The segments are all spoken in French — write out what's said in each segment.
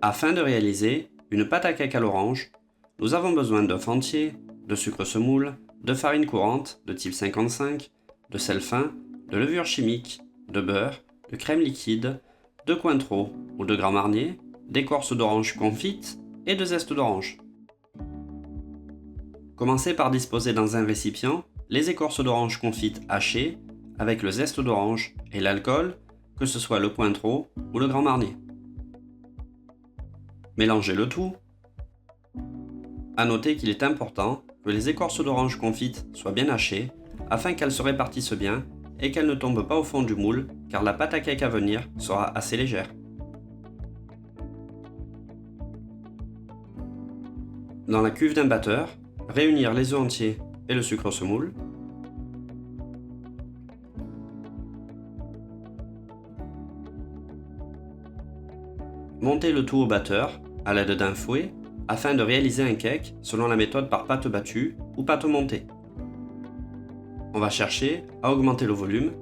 Afin de réaliser une pâte à cake à l'orange, nous avons besoin d'œufs entiers, de sucre semoule, de farine courante de type 55, de sel fin, de levure chimique, de beurre, de crème liquide, de Cointreau ou de Grand Marnier, d'écorce d'orange confite et de zeste d'orange. Commencez par disposer dans un récipient les écorces d'orange confite hachées avec le zeste d'orange et l'alcool, que ce soit le Cointreau ou le Grand Marnier. Mélangez le tout. A noter qu'il est important que les écorces d'orange confite soient bien hachées afin qu'elles se répartissent bien et qu'elles ne tombent pas au fond du moule car la pâte à cake à venir sera assez légère. Dans la cuve d'un batteur, réunir les œufs entiers et le sucre semoule. Montez le tout au batteur à l'aide d'un fouet afin de réaliser un cake selon la méthode par pâte battue ou pâte montée. On va chercher à augmenter le volume,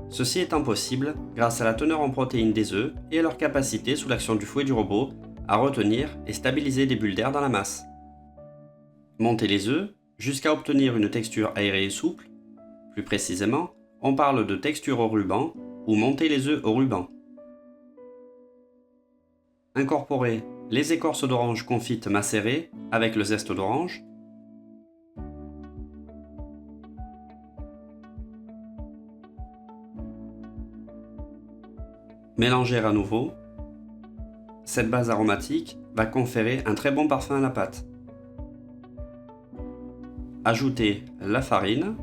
ceci étant possible grâce à la teneur en protéines des œufs et à leur capacité sous l'action du fouet du robot à retenir et stabiliser des bulles d'air dans la masse. Montez les œufs jusqu'à obtenir une texture aérée et souple. Plus précisément, on parle de texture au ruban ou monter les œufs au ruban. Incorporez les écorces d'orange confite macérées avec le zeste d'orange. Mélangez à nouveau. Cette base aromatique va conférer un très bon parfum à la pâte. Ajoutez la farine.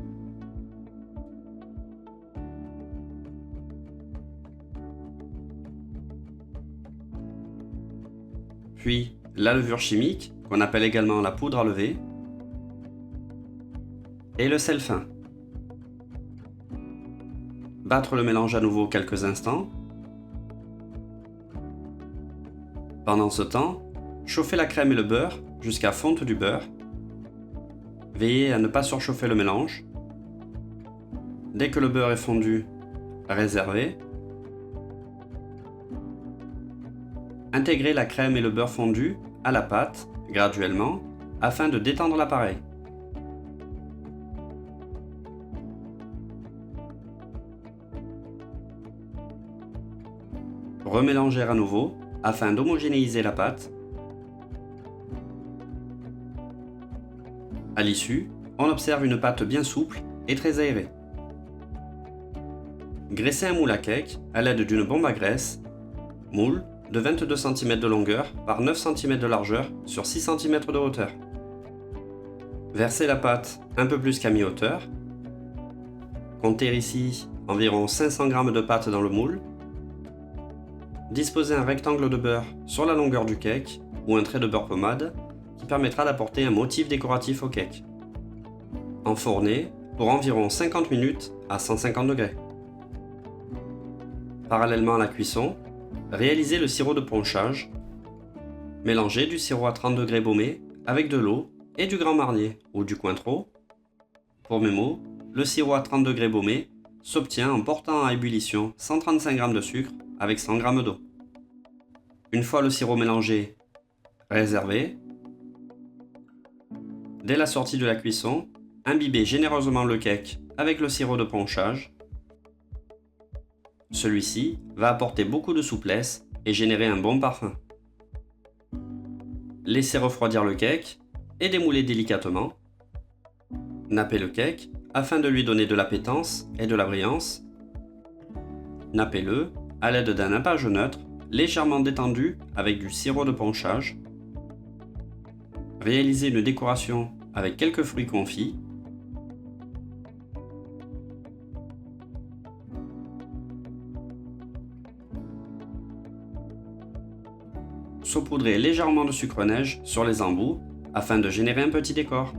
Puis la levure chimique, qu'on appelle également la poudre à lever, et le sel fin. Battre le mélange à nouveau quelques instants. Pendant ce temps, chauffez la crème et le beurre jusqu'à fonte du beurre. Veillez à ne pas surchauffer le mélange. Dès que le beurre est fondu, réservez. Intégrez la crème et le beurre fondu à la pâte, graduellement, afin de détendre l'appareil. Remélangez à nouveau afin d'homogénéiser la pâte. À l'issue, on observe une pâte bien souple et très aérée. Graissez un moule à cake à l'aide d'une bombe à graisse, moule de 22 cm de longueur par 9 cm de largeur sur 6 cm de hauteur. Versez la pâte un peu plus qu'à mi-hauteur. Comptez ici environ 500 g de pâte dans le moule. Disposez un rectangle de beurre sur la longueur du cake ou un trait de beurre pommade qui permettra d'apporter un motif décoratif au cake. Enfournez pour environ 50 minutes à 150 degrés. Parallèlement à la cuisson, réalisez le sirop de ponchage. Mélangez du sirop à 30 degrés baumé avec de l'eau et du Grand Marnier ou du Cointreau. Pour mes mots, le sirop à 30 degrés baumé s'obtient en portant à ébullition 135 g de sucre avec 100 g d'eau. Une fois le sirop mélangé, réservez. Dès la sortie de la cuisson, imbibez généreusement le cake avec le sirop de ponchage. Celui-ci va apporter beaucoup de souplesse et générer un bon parfum. Laissez refroidir le cake et démoulez délicatement. Nappez le cake afin de lui donner de l'appétence et de la brillance. Nappez-le à l'aide d'un nappage neutre légèrement détendu avec du sirop de ponchage. Réalisez une décoration avec quelques fruits confits. Saupoudrez légèrement de sucre neige sur les embouts afin de générer un petit décor.